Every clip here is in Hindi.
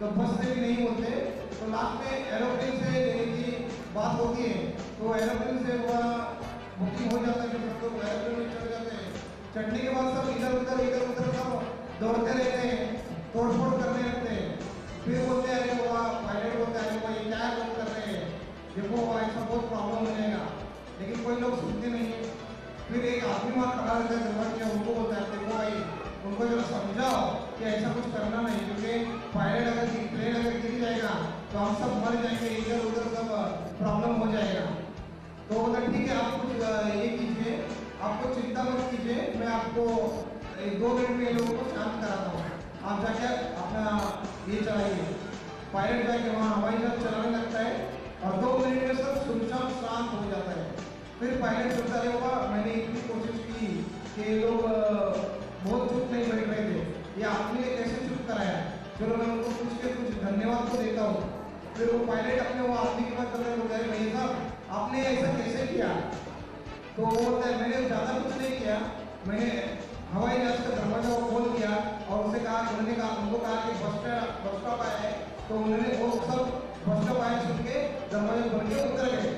तो बस से भी नहीं होते, तो लास्ट में एरोप्लेन से लेने की बात होती है। तो एरोप्लेन से वह बुकिंग हो जाता है, जो सब लोग एरोप्लेन में चढ़ जाते हैं। चढ़ने के बाद सब इधर उधर सब दौड़ते रहते हैं, तोड़ फोड़ करने लगते हैं। फिर बोलते हैं अरे वह पायलट बोलता है भाई क्या लोग कर रहे हैं, देखो ऐसा बहुत प्रॉब्लम हो जाएगा, लेकिन कोई लोग सुनते नहीं है। फिर एक आदमी वहाँ खड़ा रहता है दरवाजे में, उनको बोलता है देखो भाई उनको जरा समझाओ कि ऐसा कुछ करना नहीं, क्योंकि पायलट अगर प्लेन अगर गिर जाएगा तो हम सब मर जाएंगे, इधर उधर सब प्रॉब्लम हो जाएगा। तो बोला ठीक है आप कुछ ये कीजिए, आपको चिंता मत कीजिए, मैं आपको 2 मिनट में लोगों को शांत कराता हूँ, आप जाके अपना ये चलाइए। पायलट जाके वहाँ हवाई जहाज चलाने लगता है और 2 मिनट में सब सुनसान शांत हो जाता है। फिर पायलट सोचता है होगा मैंने इतनी कोशिश की कि लोग बहुत चुप नहीं बैठ रहे थे, ये आदमी ने कैसे चुप कराया, चलो मैं उनको कुछ धन्यवाद तो देता हूँ। फिर वो पायलट अपने वो आदमी के पास चलकर बोलता है भैया साहब आपने ऐसा कैसे किया? तो वो बोलता है मैंने ज़्यादा कुछ नहीं किया, मैंने हवाई जहाज का दरवाजा खोल दिया और उनसे कहा, उनको कहा कि बस स्टॉप आया है, तो उन्होंने वो सब बस स्टॉप आया सुन के दरवाजा खोल के उतर गए।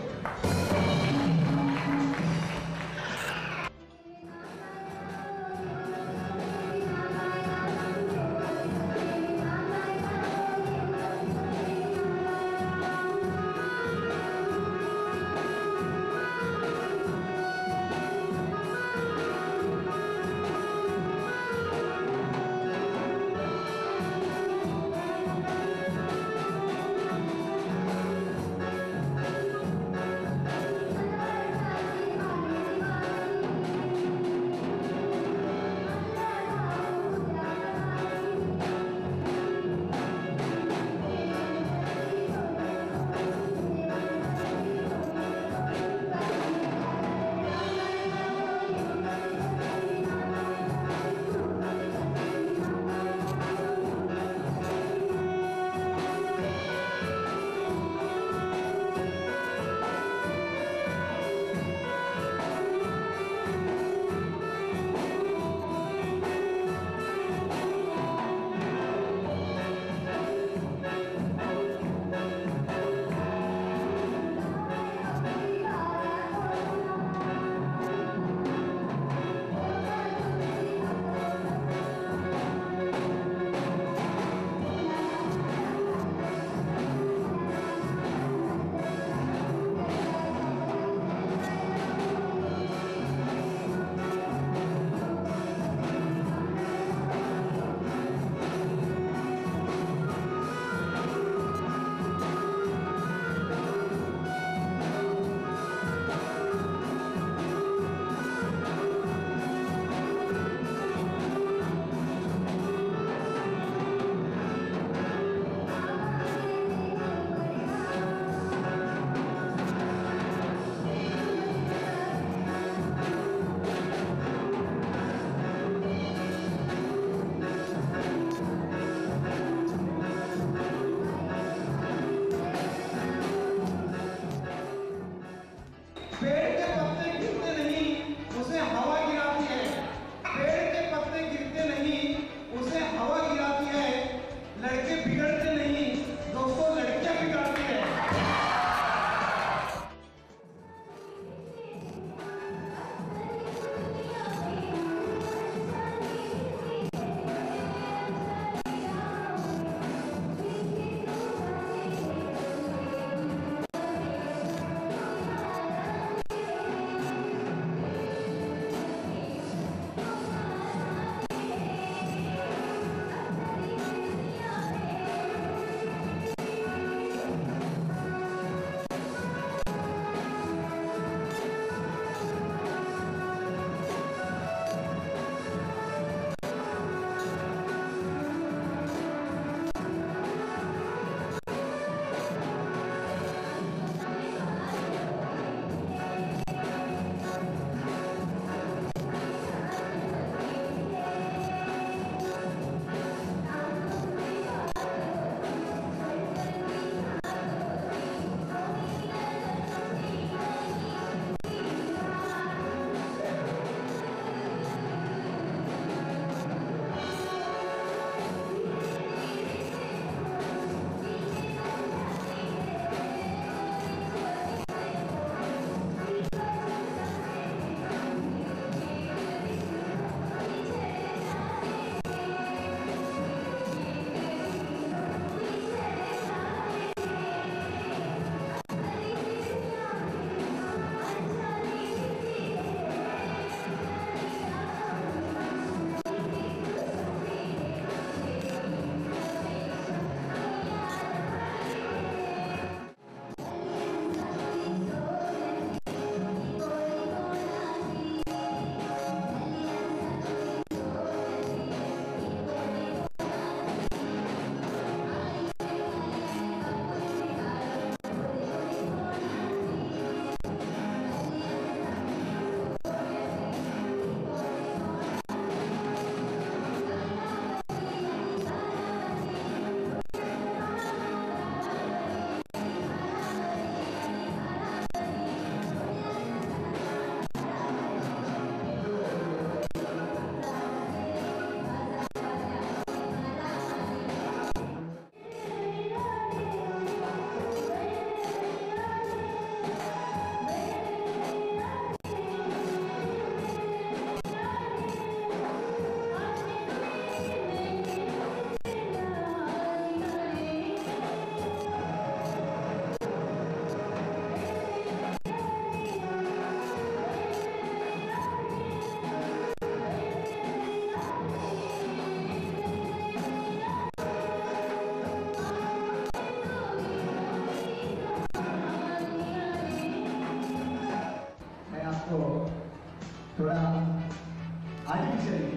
आर्टिफिशियली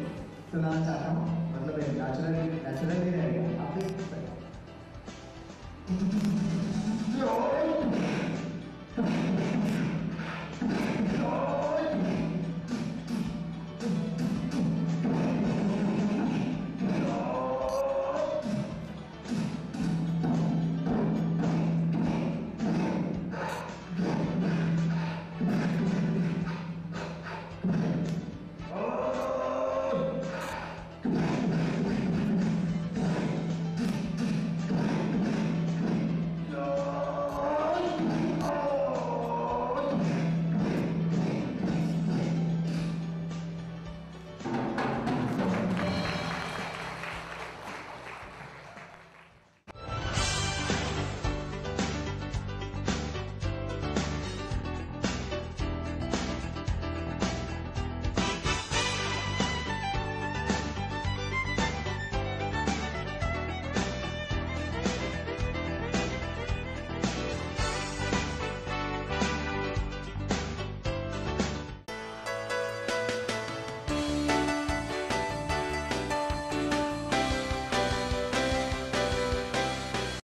सुनाना चाहता हूँ, मतलब नेचुरली रहेगा।